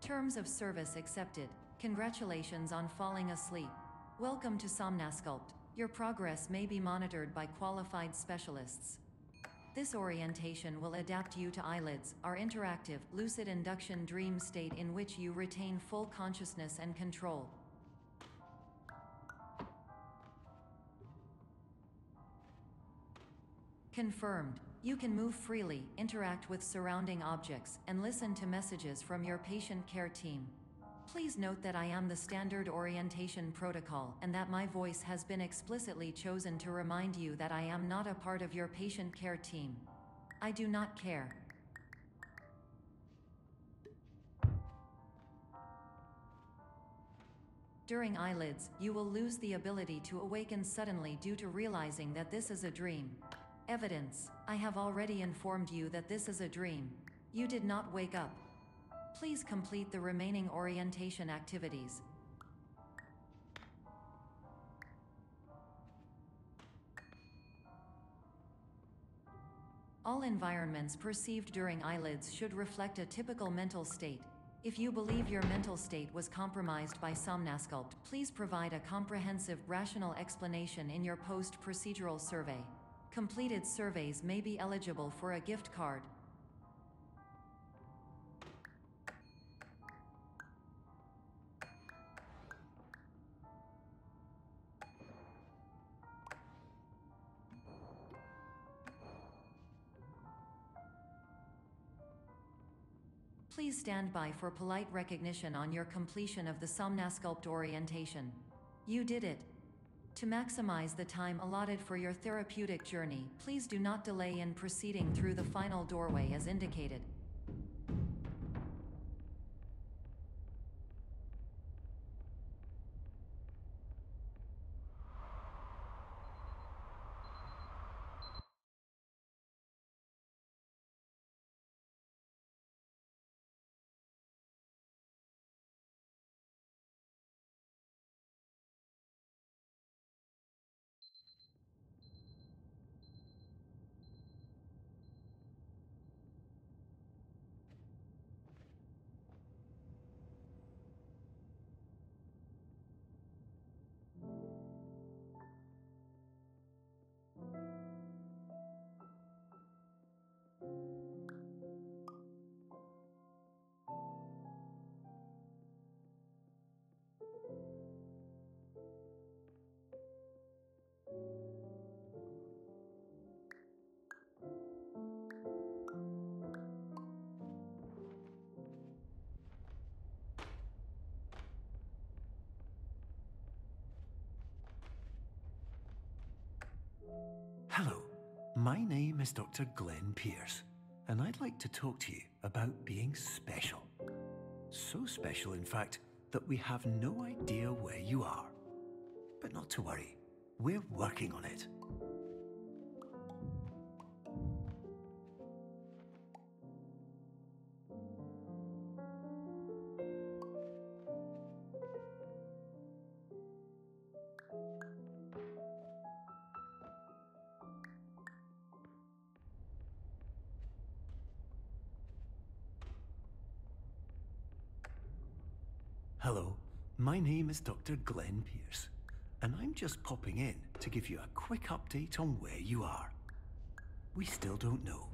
Terms of service accepted. Congratulations on falling asleep. Welcome to Somnasculpt. Your progress may be monitored by qualified specialists. This orientation will adapt you to eyelids, our interactive, lucid induction dream state in which you retain full consciousness and control. Confirmed. You can move freely, interact with surrounding objects, and listen to messages from your patient care team. Please note that I am the standard orientation protocol and that my voice has been explicitly chosen to remind you that I am not a part of your patient care team. I do not care. During eyelids, you will lose the ability to awaken suddenly due to realizing that this is a dream. Evidence. I have already informed you that this is a dream. You did not wake up. Please complete the remaining orientation activities. All environments perceived during eyelids should reflect a typical mental state. If you believe your mental state was compromised by Somnasculpt, please provide a comprehensive, rational explanation in your post-procedural survey. Completed surveys may be eligible for a gift card. Please stand by for polite recognition on your completion of the Somnasculpt orientation. You did it. To maximize the time allotted for your therapeutic journey, please do not delay in proceeding through the final doorway as indicated. Hello, my name is Dr. Glenn Pierce, and I'd like to talk to you about being special. So special, in fact, that we have no idea where you are. But not to worry, we're working on it. Hello, my name is Dr. Glenn Pierce, and I'm just popping in to give you a quick update on where you are. We still don't know,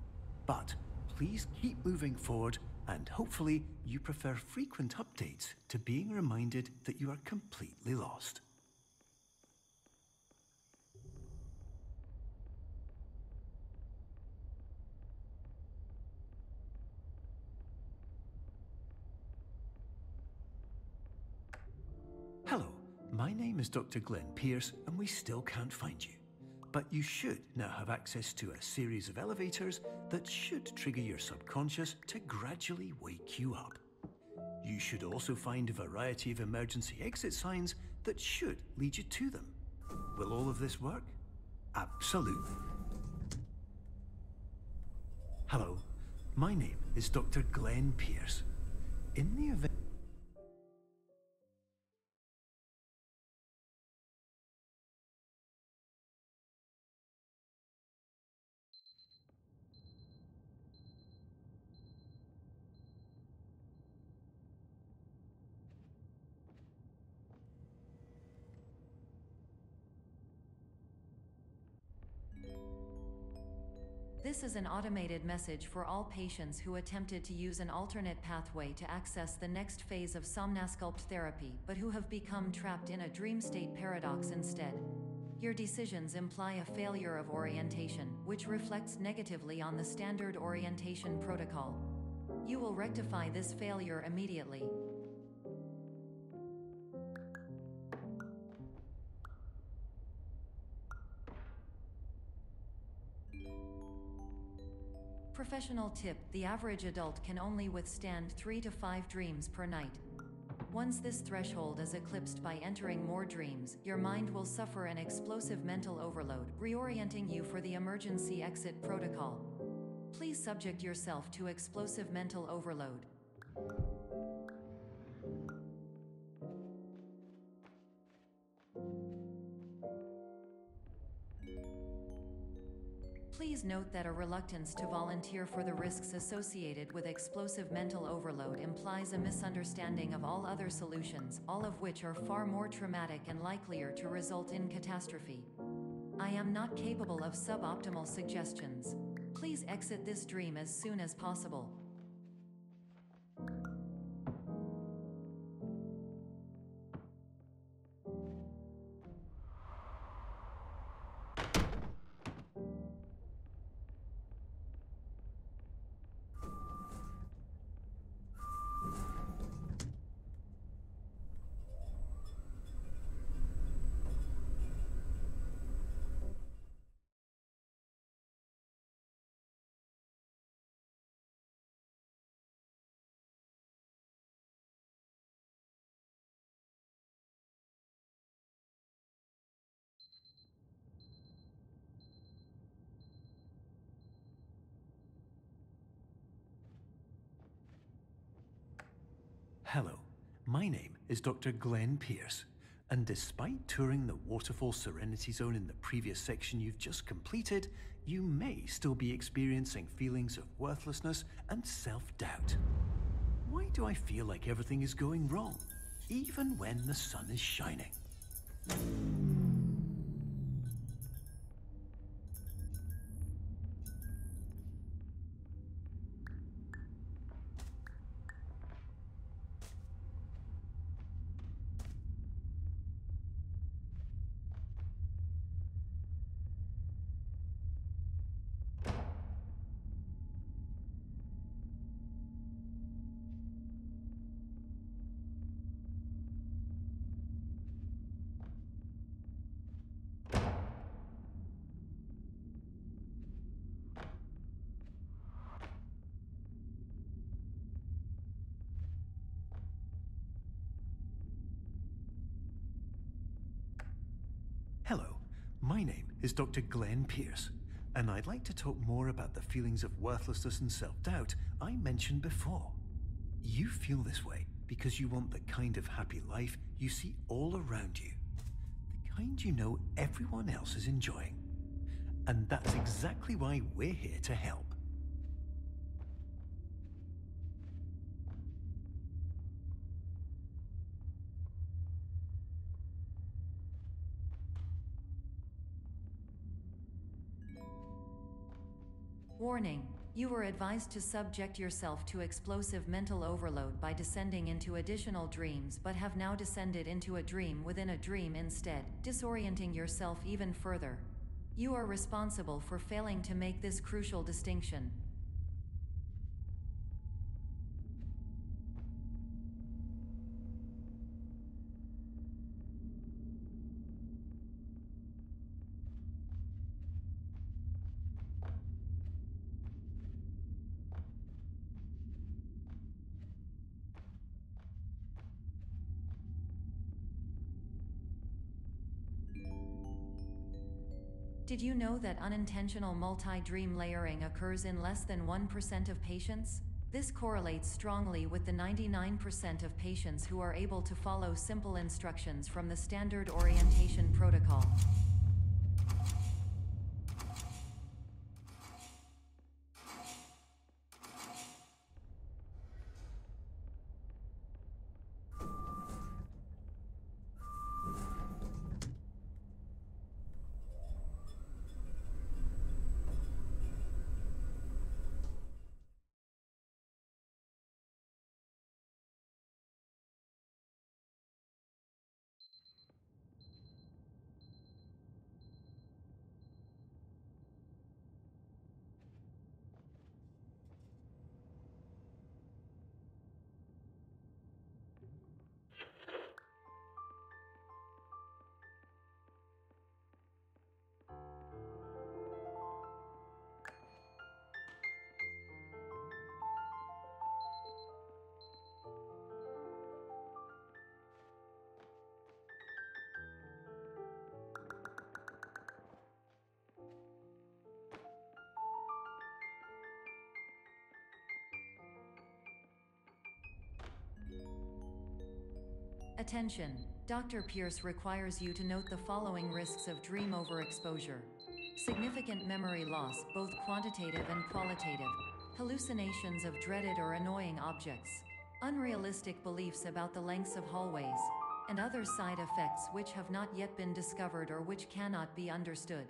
but please keep moving forward, and hopefully you prefer frequent updates to being reminded that you are completely lost. Hello, my name is Dr. Glenn Pierce, and we still can't find you. But you should now have access to a series of elevators that should trigger your subconscious to gradually wake you up. You should also find a variety of emergency exit signs that should lead you to them. Will all of this work? Absolutely. Hello, my name is Dr. Glenn Pierce. In the event This is an automated message for all patients who attempted to use an alternate pathway to access the next phase of Somnasculpt therapy but who have become trapped in a dream state paradox instead. Your decisions imply a failure of orientation, which reflects negatively on the standard orientation protocol. You will rectify this failure immediately. Professional tip: the average adult can only withstand 3 to 5 dreams per night. Once this threshold is eclipsed by entering more dreams, your mind will suffer an explosive mental overload, reorienting you for the emergency exit protocol. Please subject yourself to explosive mental overload. Please note that a reluctance to volunteer for the risks associated with explosive mental overload implies a misunderstanding of all other solutions, all of which are far more traumatic and likelier to result in catastrophe. I am not capable of suboptimal suggestions. Please exit this dream as soon as possible. Hello, my name is Dr. Glenn Pierce, and despite touring the Waterfall Serenity Zone in the previous section you've just completed, you may still be experiencing feelings of worthlessness and self-doubt. Why do I feel like everything is going wrong, even when the sun is shining? Hello, my name is Dr. Glenn Pierce, and I'd like to talk more about the feelings of worthlessness and self-doubt I mentioned before. You feel this way because you want the kind of happy life you see all around you, the kind you know everyone else is enjoying. And that's exactly why we're here to help. Warning: you were advised to subject yourself to explosive mental overload by descending into additional dreams, but have now descended into a dream within a dream instead, disorienting yourself even further. You are responsible for failing to make this crucial distinction. Did you know that unintentional multi-dream layering occurs in less than 1% of patients? This correlates strongly with the 99% of patients who are able to follow simple instructions from the standard orientation protocol. Attention, Dr. Pierce requires you to note the following risks of dream overexposure. Significant memory loss, both quantitative and qualitative. Hallucinations of dreaded or annoying objects. Unrealistic beliefs about the lengths of hallways. And other side effects which have not yet been discovered or which cannot be understood.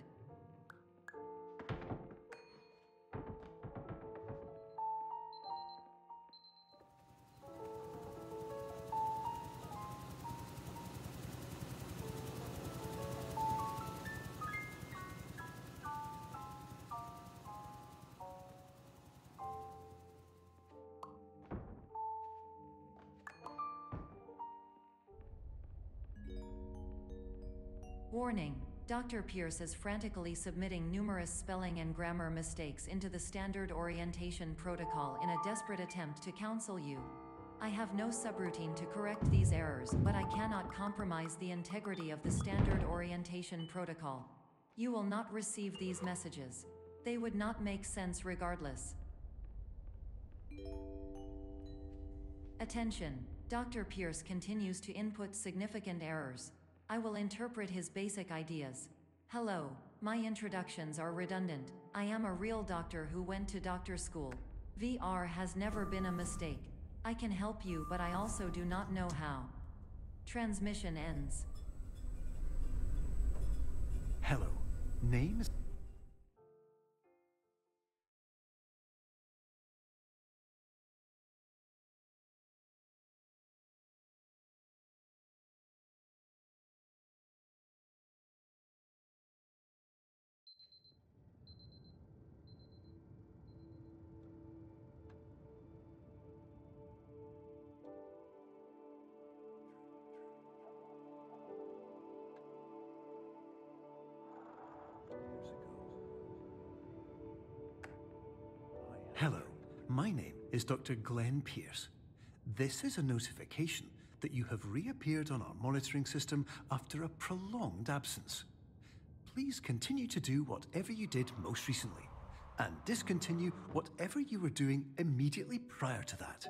Warning, Dr. Pierce is frantically submitting numerous spelling and grammar mistakes into the standard orientation protocol in a desperate attempt to counsel you. I have no subroutine to correct these errors, but I cannot compromise the integrity of the standard orientation protocol. You will not receive these messages. They would not make sense regardless. Attention, Dr. Pierce continues to input significant errors. I will interpret his basic ideas. Hello, my introductions are redundant. I am a real doctor who went to doctor school. VR has never been a mistake. I can help you, but I also do not know how. Transmission ends. Hello, name is... Hello, my name is Dr. Glenn Pierce. This is a notification that you have reappeared on our monitoring system after a prolonged absence. Please continue to do whatever you did most recently, and discontinue whatever you were doing immediately prior to that.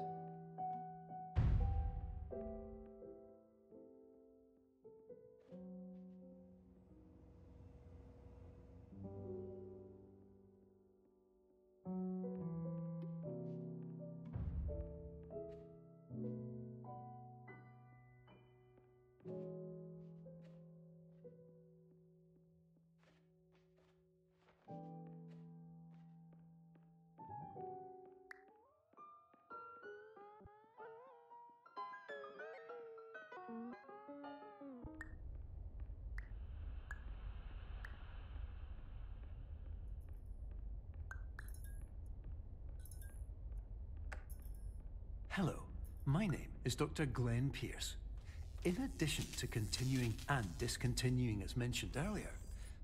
Hello, my name is Dr. Glenn Pierce. In addition to continuing and discontinuing as mentioned earlier,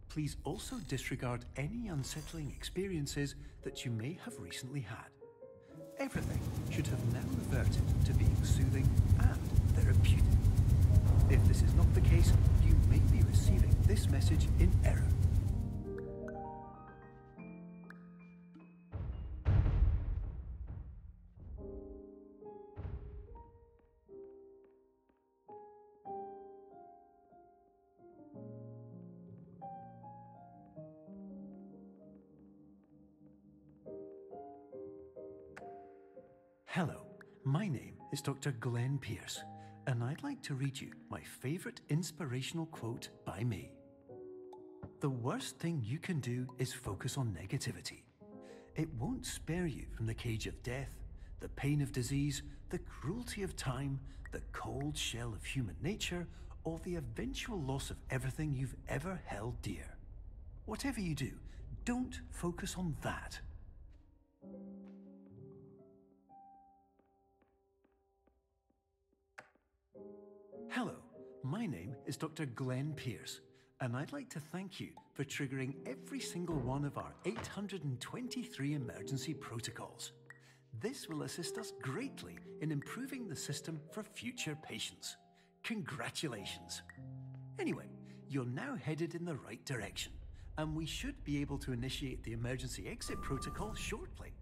please also disregard any unsettling experiences that you may have recently had. Everything should have now reverted to being soothing and therapeutic. If this is not the case, you may be receiving this message in error. Hello, my name is Dr. Glenn Pierce, and I'd like to read you my favorite inspirational quote by me. The worst thing you can do is focus on negativity. It won't spare you from the cage of death, the pain of disease, the cruelty of time, the cold shell of human nature, or the eventual loss of everything you've ever held dear. Whatever you do, don't focus on that. Hello, my name is Dr. Glenn Pierce, and I'd like to thank you for triggering every single one of our 823 emergency protocols. This will assist us greatly in improving the system for future patients. Congratulations. Anyway, you're now headed in the right direction, and we should be able to initiate the emergency exit protocol shortly.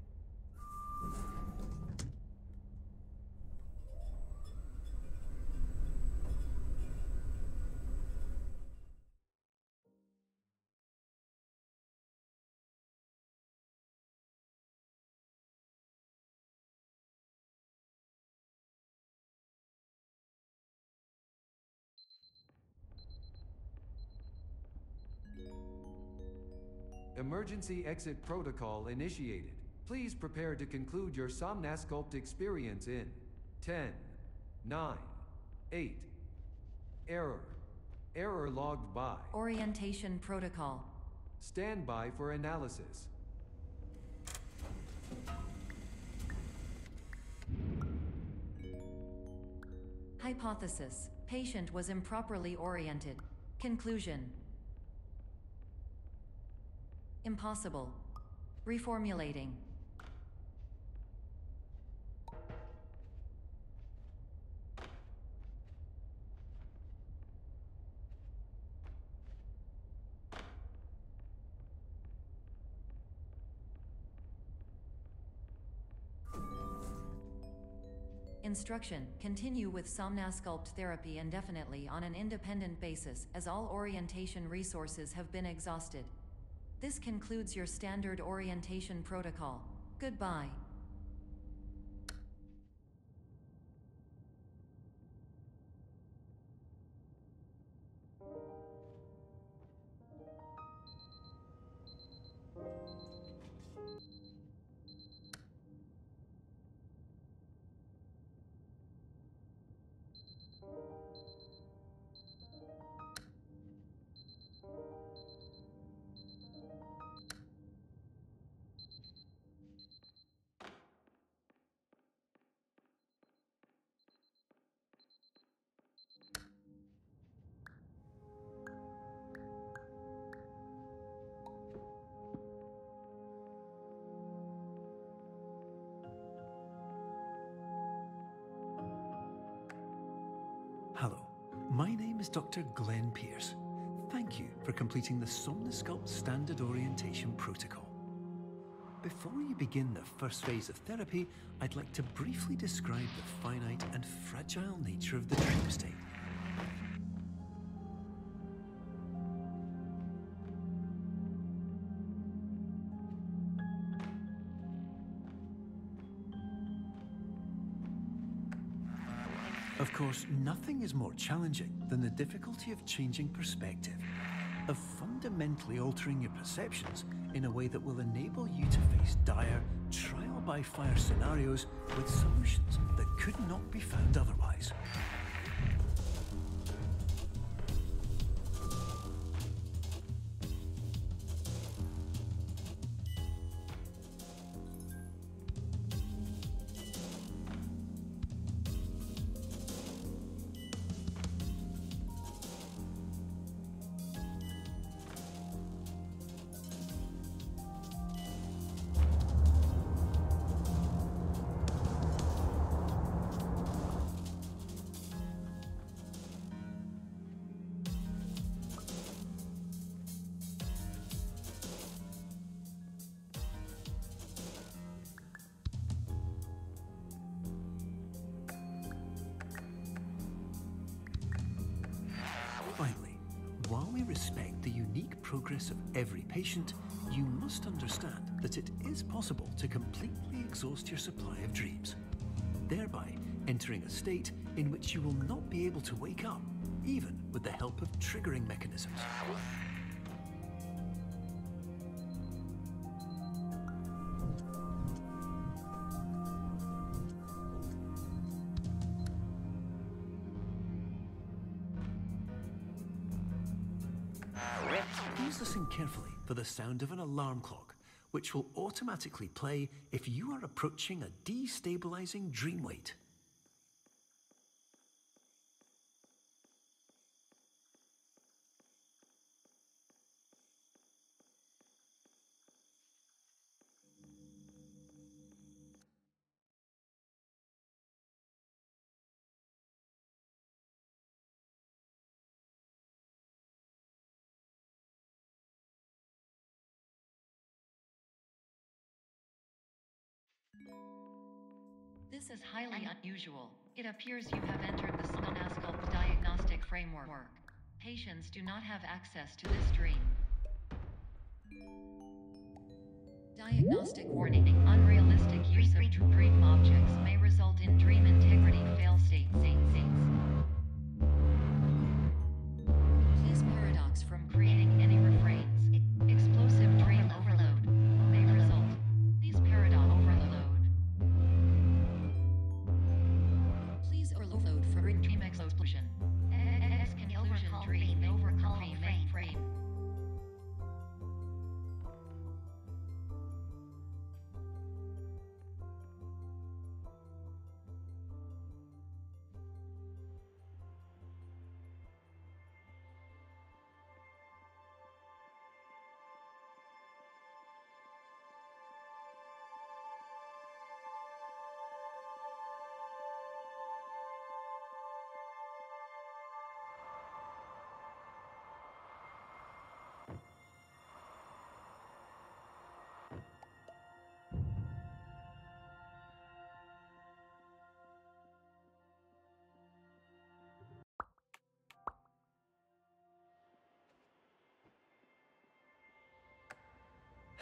Emergency exit protocol initiated. Please prepare to conclude your Somnasculpt experience in 10, 9, 8. Error. Error logged by. Orientation protocol. Stand by for analysis. Hypothesis. Patient was improperly oriented. Conclusion. Impossible. Reformulating. Instruction. Continue with Somnasculpt therapy indefinitely on an independent basis, as all orientation resources have been exhausted. This concludes your standard orientation protocol. Goodbye. Hello, my name is Dr. Glenn Pierce. Thank you for completing the Somnasculpt Standard Orientation Protocol. Before you begin the first phase of therapy, I'd like to briefly describe the finite and fragile nature of the dream state. Of course, nothing is more challenging than the difficulty of changing perspective, of fundamentally altering your perceptions in a way that will enable you to face dire, trial-by-fire scenarios with solutions that could not be found otherwise. Finally, while we respect the unique progress of every patient, you must understand that it is possible to completely exhaust your supply of dreams, thereby entering a state in which you will not be able to wake up, even with the help of triggering mechanisms. Please listen carefully for the sound of an alarm clock, which will automatically play if you are approaching a destabilizing dream weight. This is highly unusual. It appears you have entered the Somnasculpt diagnostic framework. Patients do not have access to this dream. Diagnostic warning. Unrealistic use of dream objects may result in dream integrity fail states. Please paradox from creating any refrains. Explosive dream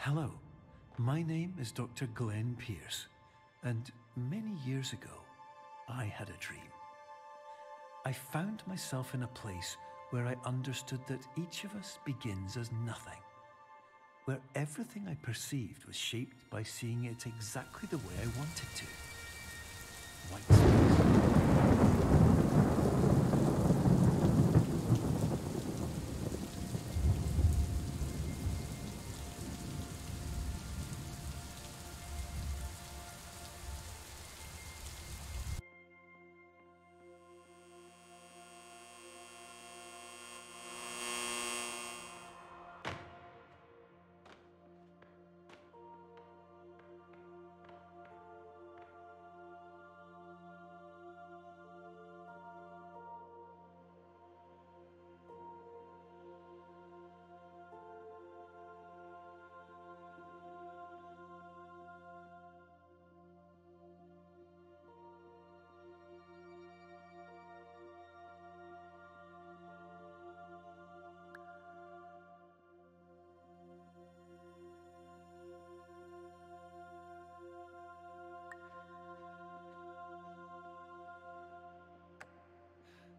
Hello, my name is Dr. Glenn Pierce, and many years ago, I had a dream. I found myself in a place where I understood that each of us begins as nothing, where everything I perceived was shaped by seeing it exactly the way I wanted to. White space.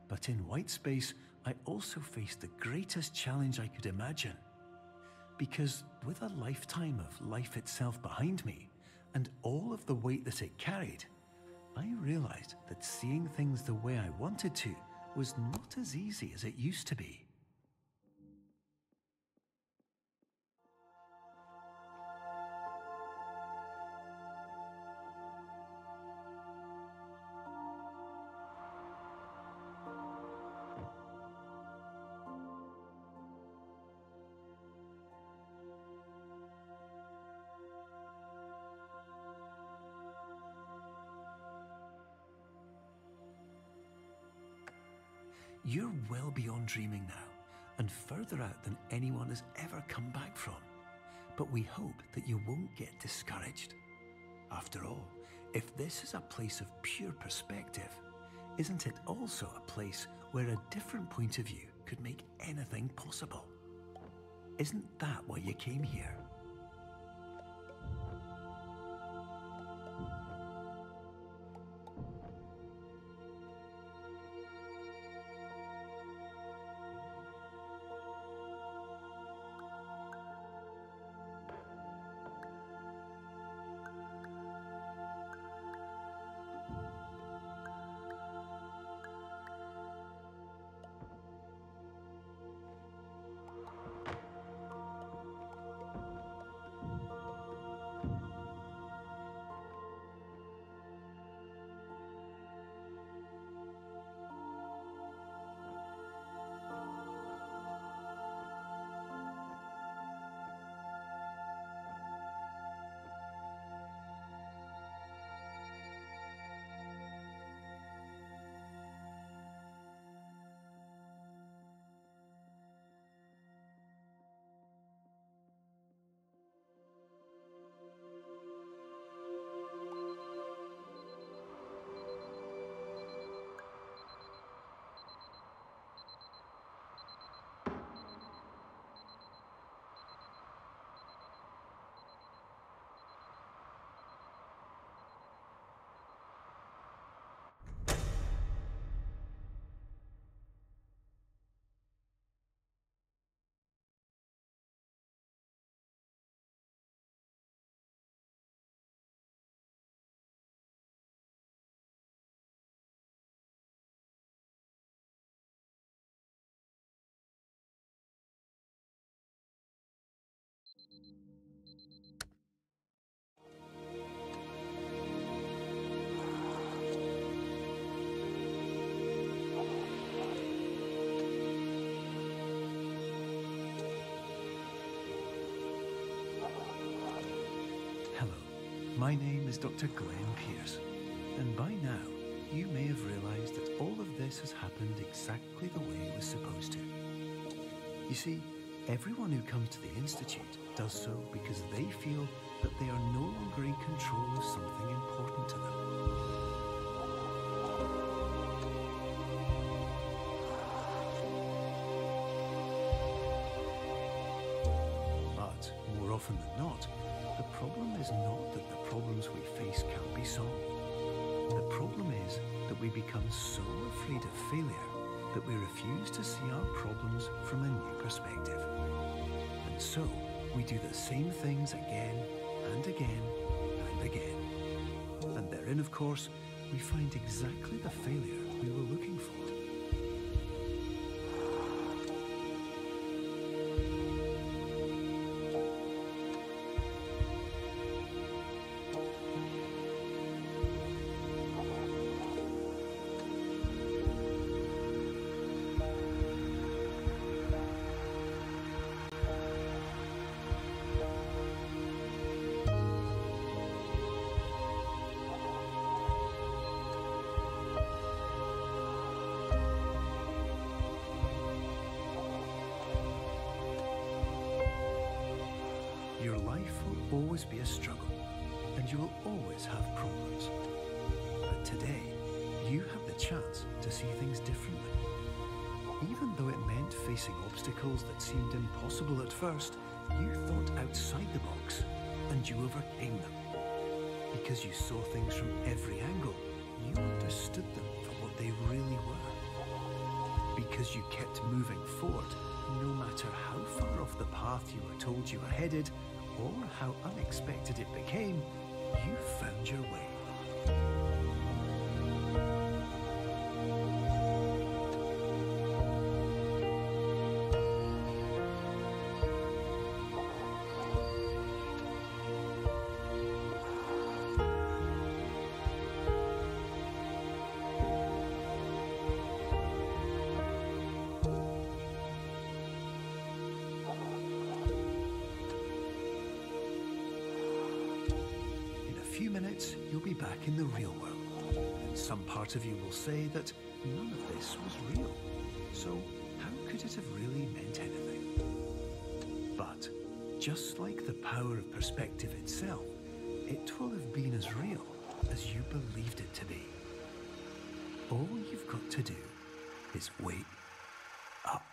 But in white space, I also faced the greatest challenge I could imagine. Because with a lifetime of life itself behind me, and all of the weight that it carried, I realized that seeing things the way I wanted to was not as easy as it used to be. You're well beyond dreaming now, and further out than anyone has ever come back from. But we hope that you won't get discouraged. After all, if this is a place of pure perspective, isn't it also a place where a different point of view could make anything possible? Isn't that why you came here? My name is Dr. Glenn Pierce, and by now you may have realized that all of this has happened exactly the way it was supposed to. You see, everyone who comes to the Institute does so because they feel that they are no longer in control of something important to them. often than not, the problem is not that the problems we face can't be solved. The problem is that we become so afraid of failure that we refuse to see our problems from a new perspective. And so, we do the same things again and again and again. And therein, of course, we find exactly the failure we were looking for. Your life will always be a struggle, and you will always have problems. But today, you have the chance to see things differently. Even though it meant facing obstacles that seemed impossible at first, you thought outside the box, and you overcame them. Because you saw things from every angle, you understood them for what they really were. Because you kept moving forward, no matter how far off the path you were told you were headed, or how unexpected it became, you found your way. In a few minutes, you'll be back in the real world, and some part of you will say that none of this was real. So how could it have really meant anything? But just like the power of perspective itself, it will have been as real as you believed it to be. All you've got to do is wait up.